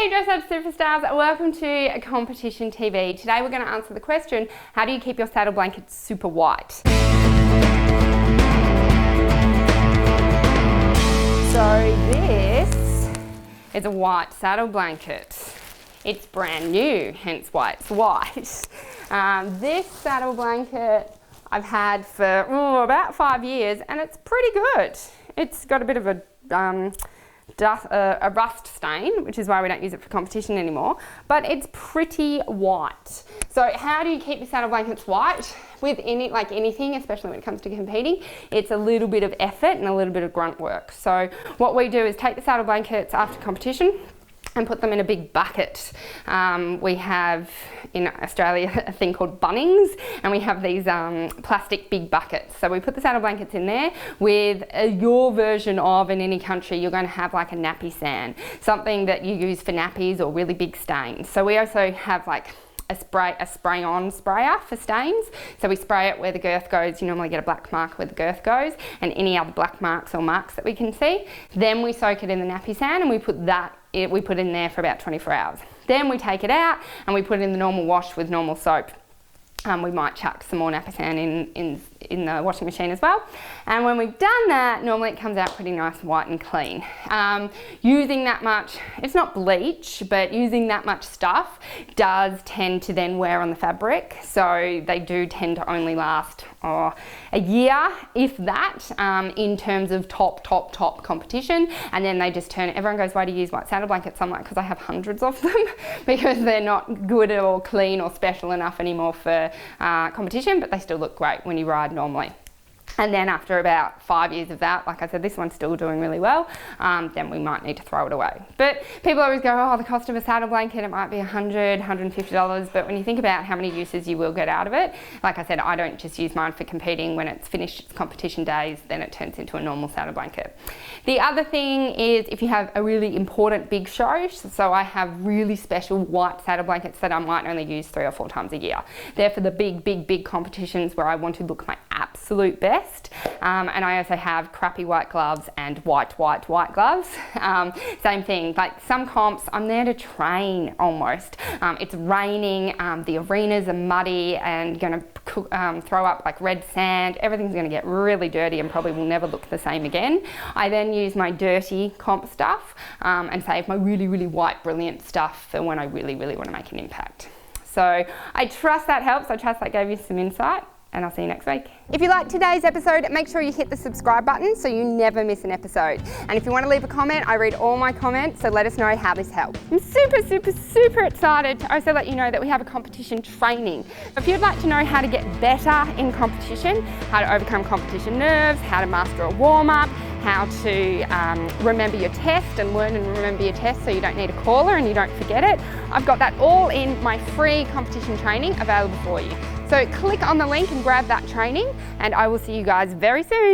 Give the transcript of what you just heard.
Hey Dress Up Superstars, welcome to Competition TV. Today we're going to answer the question, how do you keep your saddle blanket super white? So this is a white saddle blanket. It's brand new, hence why it's white. This saddle blanket I've had for about 5 years and it's pretty good. It's got a bit of a rust stain, which is why we don't use it for competition anymore, but it's pretty white. So how do you keep your saddle blankets white? With anything, especially when it comes to competing, it's a little bit of effort and a little bit of grunt work. So what we do is take the saddle blankets after competition and put them in a big bucket. We have in Australia a thing called Bunnings, and we have these plastic big buckets. So we put the saddle blankets in there with your version of, in any country, you're going to have like a nappy sand, something that you use for nappies or really big stains. So we also have like a spray-on sprayer for stains. So we spray it where the girth goes. You normally get a black mark where the girth goes and any other black marks or marks that we can see. Then we soak it in the nappy sand and we put in there for about 24 hours. Then we take it out and we put it in the normal wash with normal soap. We might chuck some more nappy sand in the washing machine as well. And when we've done that, normally it comes out pretty nice, white and clean. Using that much, it's not bleach, but using that much stuff does tend to then wear on the fabric. So they do tend to only last a year, if that, in terms of top competition. And then they just turn it. Everyone goes, why do you use white saddle blankets? I'm like, because I have hundreds of them because they're not good or clean or special enough anymore for competition, but they still look great when you ride normally. And then after about 5 years of that, like I said, this one's still doing really well, then we might need to throw it away. But people always go, oh, the cost of a saddle blanket, it might be $100, $150. But when you think about how many uses you will get out of it, like I said, I don't just use mine for competing. When it's finished its competition days, then it turns into a normal saddle blanket. The other thing is if you have a really important big show, so I have really special white saddle blankets that I might only use 3 or 4 times a year. They're for the big competitions where I want to look my absolute best. And I also have crappy white gloves and white gloves. Same thing, like some comps, I'm there to train almost. It's raining, the arenas are muddy and gonna throw up like red sand. Everything's gonna get really dirty and probably will never look the same again. I then use my dirty comp stuff and save my really white brilliant stuff for when I really want to make an impact. So I trust that helps. I trust that gave you some insight. And I'll see you next week. If you liked today's episode, make sure you hit the subscribe button so you never miss an episode. And if you want to leave a comment, I read all my comments, so let us know how this helped. I'm super excited to also let you know that we have a competition training. If you'd like to know how to get better in competition, how to overcome competition nerves, how to master a warm-up, how to remember your test and learn and remember your test so you don't need a caller and you don't forget it, I've got that all in my free competition training available for you. So click on the link and grab that training, and I will see you guys very soon.